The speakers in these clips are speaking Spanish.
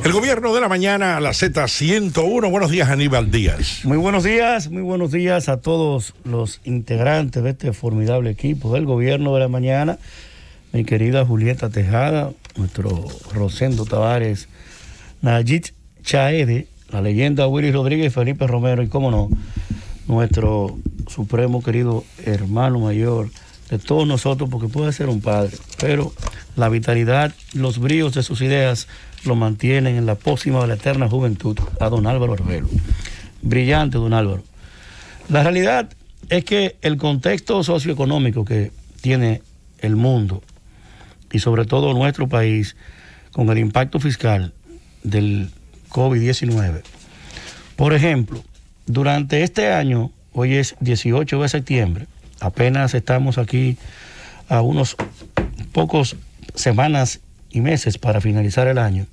El gobierno de la mañana a la Z101. Buenos días, Aníbal Díaz. Muy buenos días a todos los integrantes de este formidable equipo del gobierno de la mañana. Mi querida Julieta Tejada, nuestro Rosendo Tavares, Nayib Chaede, la leyenda Willy Rodríguez, Felipe Romero y, cómo no, nuestro supremo querido hermano mayor de todos nosotros, porque puede ser un padre, pero la vitalidad, los bríos de sus ideas lo mantienen en la pócima de la eterna juventud, a don Álvaro Arbelo. Brillante, don Álvaro. La realidad es que el contexto socioeconómico que tiene el mundo y sobre todo nuestro país con el impacto fiscal del COVID-19. Por ejemplo, durante este año, hoy es 18 de septiembre, apenas estamos aquí a unos pocos semanas y meses para finalizar el año.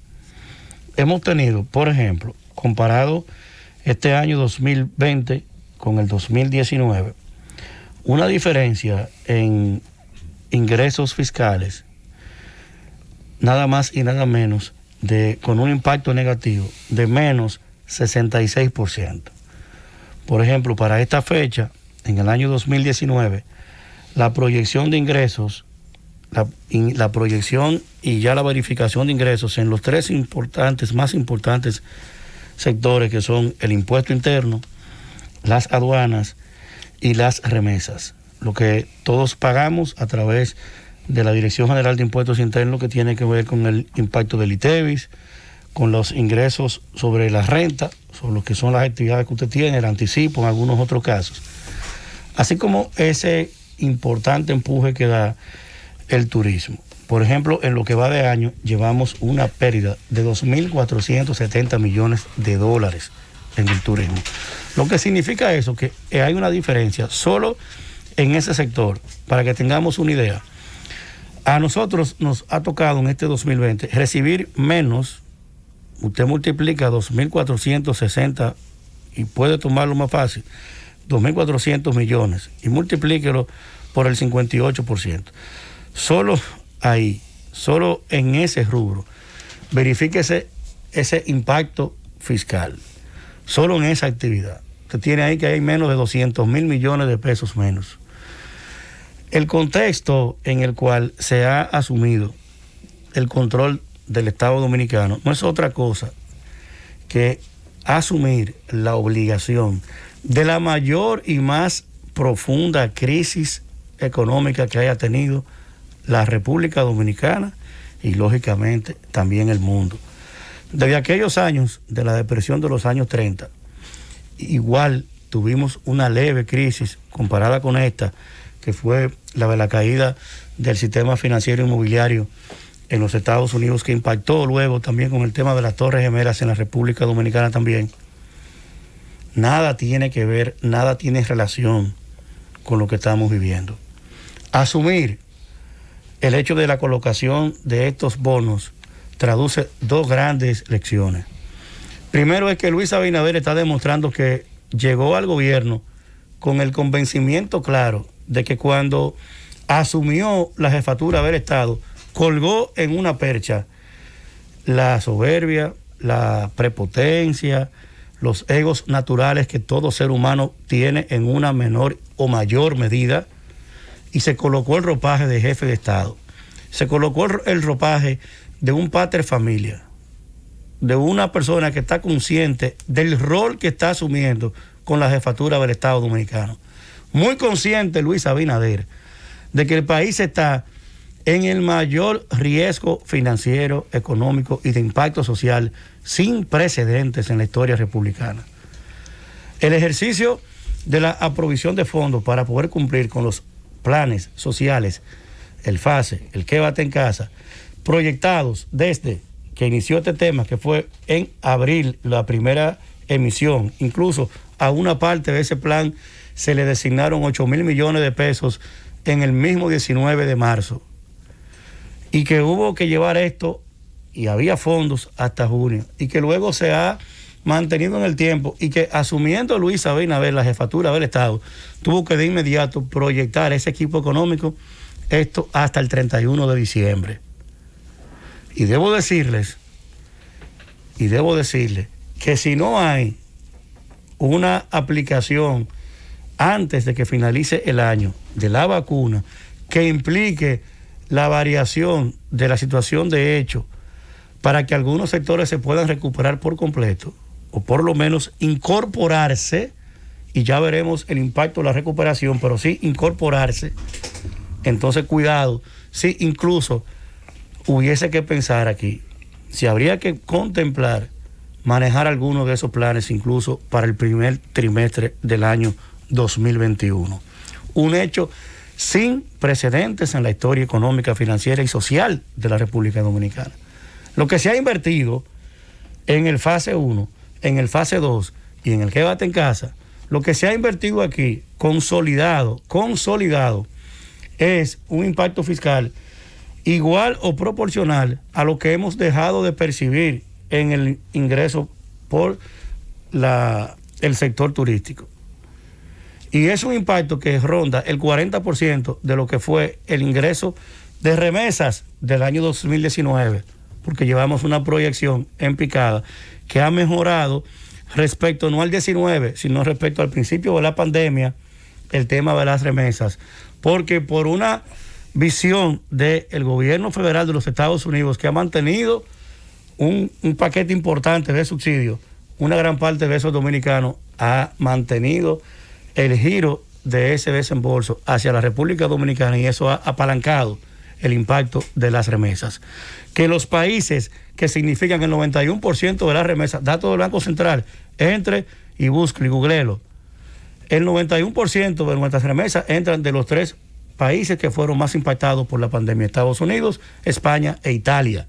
Hemos tenido, por ejemplo, comparado este año 2020 con el 2019, una diferencia en ingresos fiscales, nada más y nada menos, con un impacto negativo de menos 66%. Por ejemplo, para esta fecha, en el año 2019, la proyección de ingresos, la proyección y ya la verificación de ingresos en los tres más importantes sectores, que son el impuesto interno, las aduanas y las remesas, lo que todos pagamos a través de la Dirección General de Impuestos Internos, que tiene que ver con el impacto del ITEVIS, con los ingresos sobre la renta, sobre lo que son las actividades que usted tiene, el anticipo en algunos otros casos, así como ese importante empuje que da el turismo. Por ejemplo, en lo que va de año llevamos una pérdida de 2.470 millones de dólares en el turismo. Lo que significa eso, que hay una diferencia solo en ese sector. Para que tengamos una idea, a nosotros nos ha tocado en este 2020 recibir menos. Usted multiplica 2.460 y puede tomarlo más fácil, 2.400 millones, y multiplíquelo por el 58%. Solo ahí, solo en ese rubro, verifíquese ese impacto fiscal, solo en esa actividad. Usted tiene ahí que hay menos de 200.000 millones de pesos menos. El contexto en el cual se ha asumido el control del Estado Dominicano no es otra cosa que asumir la obligación de la mayor y más profunda crisis económica que haya tenido la República Dominicana y lógicamente también el mundo. Desde aquellos años de la depresión de los años 30, igual tuvimos una leve crisis comparada con esta, que fue la de la caída del sistema financiero inmobiliario en los Estados Unidos, que impactó luego también con el tema de las Torres Gemelas en la República Dominicana también. Nada tiene que ver, nada tiene relación con lo que estamos viviendo. Asumir el hecho de la colocación de estos bonos traduce dos grandes lecciones. Primero es que Luis Abinader está demostrando que llegó al gobierno con el convencimiento claro de que cuando asumió la jefatura del Estado, colgó en una percha la soberbia, la prepotencia, los egos naturales que todo ser humano tiene en una menor o mayor medida, y se colocó el ropaje de jefe de Estado. Se colocó el ropaje de un pater familia, de una persona que está consciente del rol que está asumiendo con la jefatura del Estado Dominicano. Muy consciente Luis Abinader de que el país está en el mayor riesgo financiero, económico y de impacto social sin precedentes en la historia republicana. El ejercicio de la aprovisión de fondos para poder cumplir con los planes sociales, el FASE, el Quédate en Casa, proyectados desde que inició este tema, que fue en abril la primera emisión. Incluso a una parte de ese plan se le designaron 8.000 millones de pesos en el mismo 19 de marzo. Y que hubo que llevar esto, y había fondos hasta junio, y que luego se ha mantenido en el tiempo, y que asumiendo Luis Abinader la jefatura del Estado, tuvo que de inmediato proyectar ese equipo económico, esto hasta el 31 de diciembre. Y debo decirles y debo decirle que si no hay una aplicación antes de que finalice el año de la vacuna que implique la variación de la situación de hecho para que algunos sectores se puedan recuperar por completo o por lo menos incorporarse, y ya veremos el impacto de la recuperación, pero sí incorporarse, entonces cuidado, si incluso hubiese que pensar aquí, si habría que contemplar manejar algunos de esos planes incluso para el primer trimestre del año 2021. Un hecho sin precedentes en la historia económica, financiera y social de la República Dominicana. Lo que se ha invertido en el fase 1, en el fase 2 y en el quédate en casa, lo que se ha invertido aquí, consolidado, es un impacto fiscal igual o proporcional a lo que hemos dejado de percibir en el ingreso por el sector turístico. Y es un impacto que ronda el 40% de lo que fue el ingreso de remesas del año 2019, porque llevamos una proyección en picada que ha mejorado respecto no al 19, sino respecto al principio de la pandemia, el tema de las remesas, porque por una visión del gobierno federal de los Estados Unidos que ha mantenido un paquete importante de subsidios, una gran parte de esos dominicanos ha mantenido el giro de ese desembolso hacia la República Dominicana y eso ha apalancado el impacto de las remesas. Que los países que significan el 91% de las remesas, datos del Banco Central, entre y busque y googlelo, el 91% de nuestras remesas entran de los 3 países que fueron más impactados por la pandemia: Estados Unidos, España e Italia.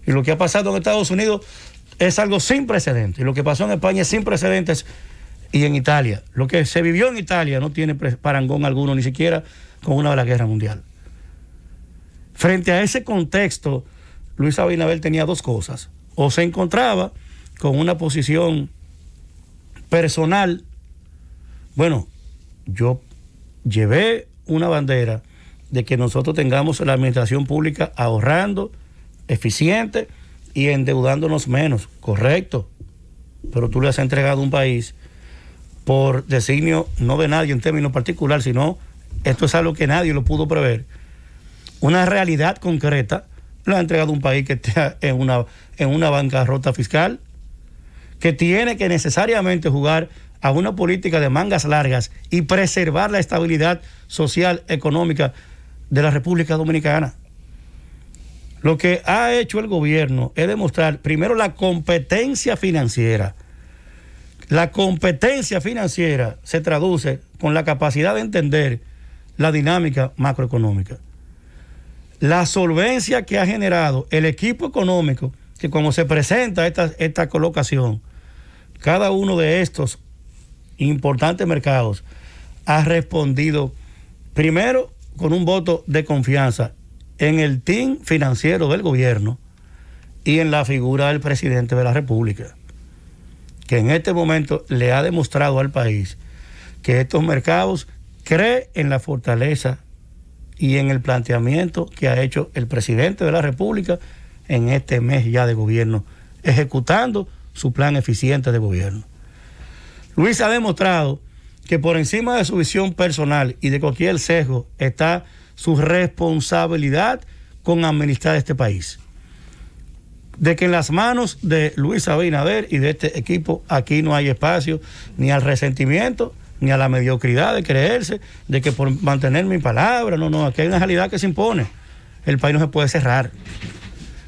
Y lo que ha pasado en Estados Unidos es algo sin precedentes. Y lo que pasó en España es sin precedentes. Y en Italia, lo que se vivió en Italia no tiene parangón alguno, ni siquiera con una de la guerra mundial. Frente a ese contexto, Luis Abinader tenía 2 cosas. O se encontraba con una posición personal. Bueno, yo llevé una bandera de que nosotros tengamos la administración pública ahorrando, eficiente y endeudándonos menos. Correcto. Pero tú le has entregado un país por designio no de nadie en términos particular, sino esto es algo que nadie lo pudo prever. Una realidad concreta, le ha entregado un país que está en una bancarrota fiscal, que tiene que necesariamente jugar a una política de mangas largas y preservar la estabilidad social, económica de la República Dominicana. Lo que ha hecho el gobierno es demostrar primero la competencia financiera. La competencia financiera se traduce con la capacidad de entender la dinámica macroeconómica. La solvencia que ha generado el equipo económico, que cuando se presenta esta colocación, cada uno de estos importantes mercados ha respondido primero con un voto de confianza en el team financiero del gobierno y en la figura del presidente de la República, que en este momento le ha demostrado al país que estos mercados creen en la fortaleza y en el planteamiento que ha hecho el presidente de la República en este mes ya de gobierno, ejecutando su plan eficiente de gobierno. Luis ha demostrado que por encima de su visión personal y de cualquier sesgo está su responsabilidad con administrar este país. De que en las manos de Luis Abinader y de este equipo aquí no hay espacio ni al resentimiento ni a la mediocridad de creerse de que por mantener mi palabra, no, aquí hay una realidad que se impone. El país no se puede cerrar.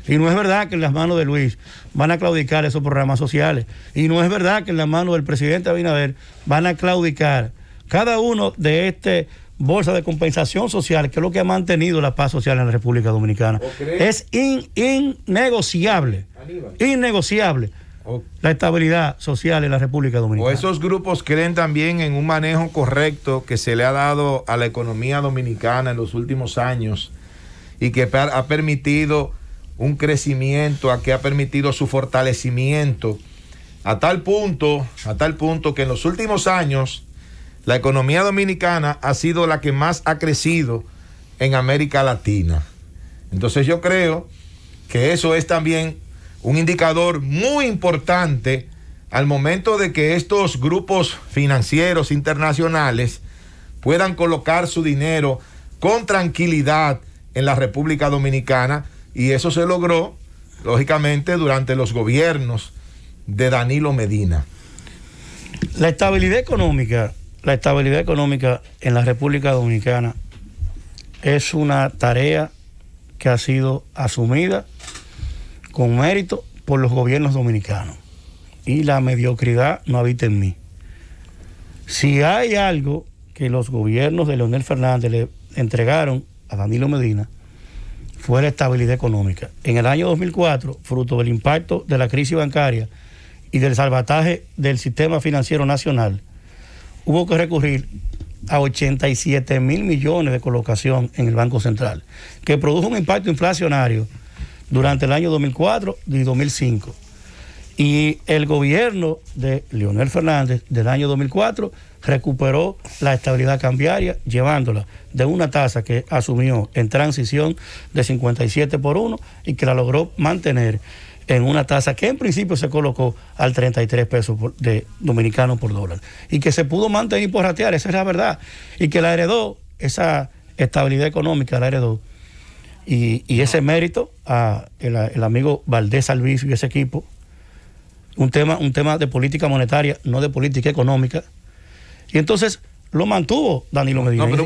Y no es verdad que en las manos de Luis van a claudicar esos programas sociales. Y no es verdad que en las manos del presidente Abinader van a claudicar cada uno de este bolsa de compensación social, que es lo que ha mantenido la paz social en la República Dominicana. Es innegociable la estabilidad social en la República Dominicana. O esos grupos creen también en un manejo correcto que se le ha dado a la economía dominicana en los últimos años y que ha permitido un crecimiento, que ha permitido su fortalecimiento a tal punto que en los últimos años la economía dominicana ha sido la que más ha crecido en América Latina. Entonces yo creo que eso es también un indicador muy importante al momento de que estos grupos financieros internacionales puedan colocar su dinero con tranquilidad en la República Dominicana, y eso se logró, lógicamente, durante los gobiernos de Danilo Medina. La estabilidad económica en la República Dominicana es una tarea que ha sido asumida con mérito por los gobiernos dominicanos, y la mediocridad no habita en mí. Si hay algo que los gobiernos de Leonel Fernández le entregaron a Danilo Medina, fue la estabilidad económica. En el año 2004, fruto del impacto de la crisis bancaria y del salvataje del sistema financiero nacional, hubo que recurrir a 87 mil millones de colocación en el Banco Central, que produjo un impacto inflacionario durante el año 2004 y 2005. Y el gobierno de Leonel Fernández del año 2004 recuperó la estabilidad cambiaria, llevándola de una tasa que asumió en transición de 57/1 y que la logró mantener en una tasa que en principio se colocó al 33 pesos de dominicanos por dólar, y que se pudo mantener por ratear, esa es la verdad, y que la heredó, esa estabilidad económica la heredó, y ese mérito a el amigo Valdés Alviso y ese equipo. Un tema de política monetaria, no de política económica. Y entonces lo mantuvo Danilo Medina. No, pero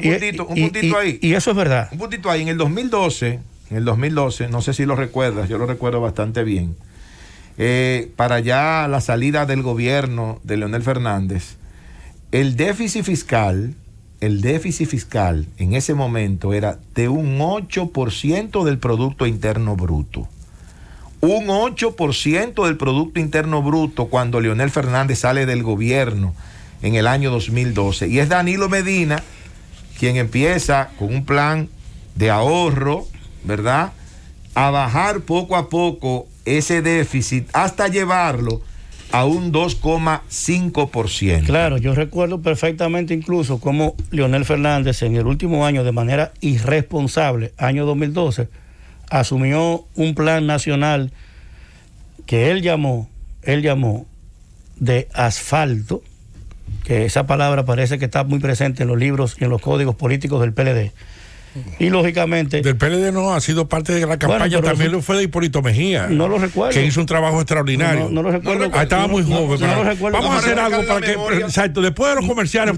un puntito ahí. Y eso es verdad. Un puntito ahí. En el 2012, no sé si lo recuerdas, yo lo recuerdo bastante bien. Para ya la salida del gobierno de Leonel Fernández, el déficit fiscal en ese momento era de un 8% del Producto Interno Bruto. Un 8% del Producto Interno Bruto cuando Leonel Fernández sale del gobierno en el año 2012. Y es Danilo Medina quien empieza con un plan de ahorro, ¿verdad?, a bajar poco a poco ese déficit hasta llevarlo a un 2,5%. Claro, yo recuerdo perfectamente incluso cómo Leonel Fernández en el último año, de manera irresponsable, año 2012, asumió un plan nacional que él llamó de asfalto, que esa palabra parece que está muy presente en los libros y en los códigos políticos del PLD. Y lógicamente... Del PLD no, ha sido parte de la campaña, bueno, también lo fue de Hipólito Mejía. No lo recuerdo. Que hizo un trabajo extraordinario. No lo recuerdo. Estaba muy joven. No lo recuerdo. Vamos a hacer algo para que... Exacto, después de los comerciales,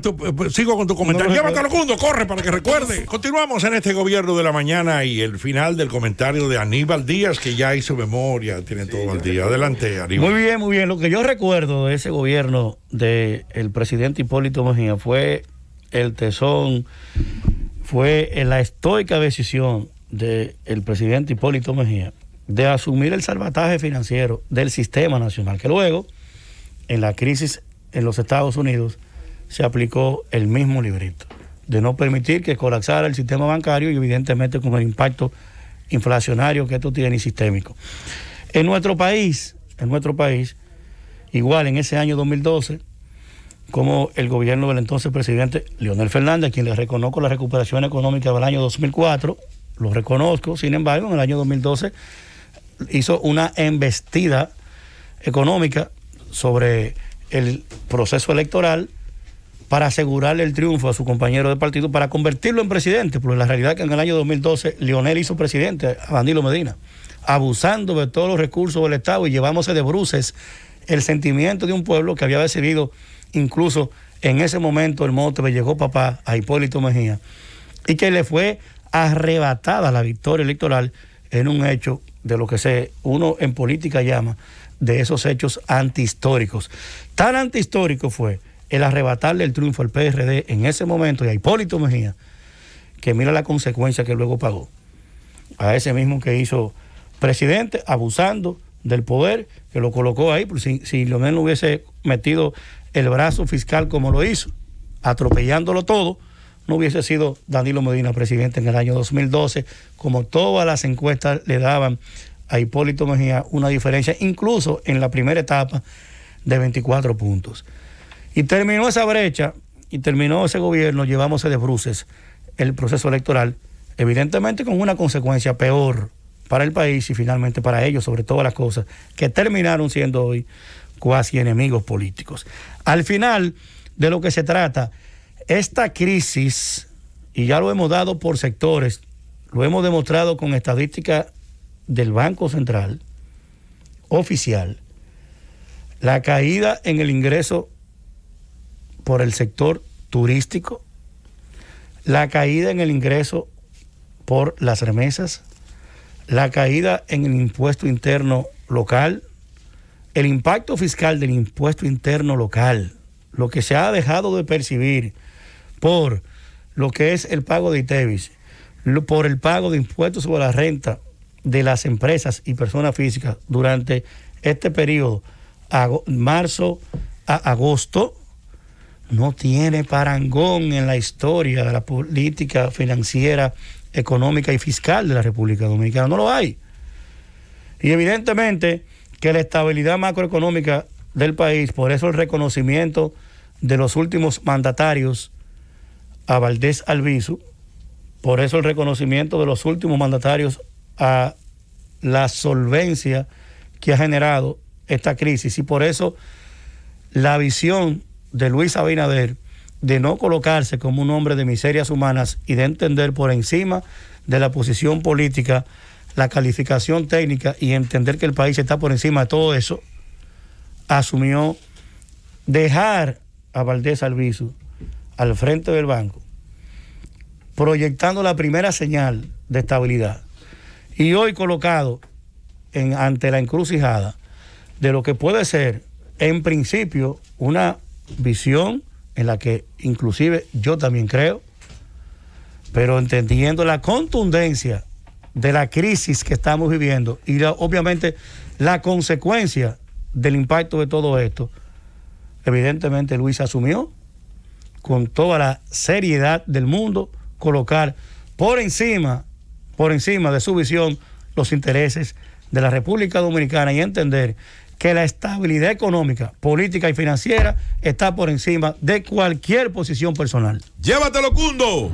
sigo con tu comentario. Llévatelo, Cundo, corre para que recuerde. Continuamos en este gobierno de la mañana y el final del comentario de Aníbal Díaz, que ya hizo memoria, tiene todo el día. Adelante, Aníbal. Muy bien. Lo que yo recuerdo de ese gobierno del presidente Hipólito Mejía fue el tesón, fue la estoica decisión del presidente Hipólito Mejía de asumir el salvataje financiero del sistema nacional, que luego, en la crisis en los Estados Unidos, se aplicó el mismo librito, de no permitir que colapsara el sistema bancario y evidentemente con el impacto inflacionario que esto tiene y sistémico. En nuestro país, igual en ese año 2012, como el gobierno del entonces presidente Leonel Fernández, a quien le reconozco la recuperación económica del año 2004, lo reconozco, sin embargo, en el año 2012 hizo una embestida económica sobre el proceso electoral para asegurarle el triunfo a su compañero de partido, para convertirlo en presidente, porque la realidad es que en el año 2012 Leonel hizo presidente a Danilo Medina, abusando de todos los recursos del Estado y llevándose de bruces el sentimiento de un pueblo que había decidido incluso en ese momento el mote de llegó papá a Hipólito Mejía, y que le fue arrebatada la victoria electoral en un hecho de lo que uno en política llama de esos hechos antihistóricos. Tan antihistórico fue el arrebatarle el triunfo al PRD en ese momento y a Hipólito Mejía, que mira la consecuencia que luego pagó a ese mismo que hizo presidente, abusando del poder, que lo colocó ahí. Pues si Leonel no hubiese metido el brazo fiscal como lo hizo, atropellándolo todo, no hubiese sido Danilo Medina presidente en el año 2012, como todas las encuestas le daban a Hipólito Mejía una diferencia, incluso en la primera etapa, de 24 puntos. Y terminó esa brecha, y terminó ese gobierno llevándose de bruces el proceso electoral, evidentemente con una consecuencia peor para el país y finalmente para ellos, sobre todas las cosas, que terminaron siendo hoy cuasi enemigos políticos. Al final, de lo que se trata, esta crisis, y ya lo hemos dado por sectores, lo hemos demostrado con estadística del Banco Central oficial, la caída en el ingreso por el sector turístico, la caída en el ingreso por las remesas, la caída en el impuesto interno local, el impacto fiscal del impuesto interno local, lo que se ha dejado de percibir por lo que es el pago de ITEVIS, por el pago de impuestos sobre la renta de las empresas y personas físicas durante este periodo, marzo a agosto, no tiene parangón en la historia de la política financiera, económica y fiscal de la República Dominicana. No lo hay. Y evidentemente que la estabilidad macroeconómica del país, por eso el reconocimiento de los últimos mandatarios a Valdés Albizu, por eso el reconocimiento de los últimos mandatarios a la solvencia que ha generado esta crisis, y por eso la visión de Luis Abinader de no colocarse como un hombre de miserias humanas y de entender por encima de la posición política la calificación técnica y entender que el país está por encima de todo eso, asumió dejar a Valdés Albizu al frente del banco, proyectando la primera señal de estabilidad, y hoy colocado ante la encrucijada de lo que puede ser en principio una visión en la que inclusive yo también creo, pero entendiendo la contundencia de la crisis que estamos viviendo y obviamente la consecuencia del impacto de todo esto, evidentemente Luis asumió con toda la seriedad del mundo colocar por encima de su visión los intereses de la República Dominicana y entender que la estabilidad económica, política y financiera está por encima de cualquier posición personal. Llévatelo, Cundo.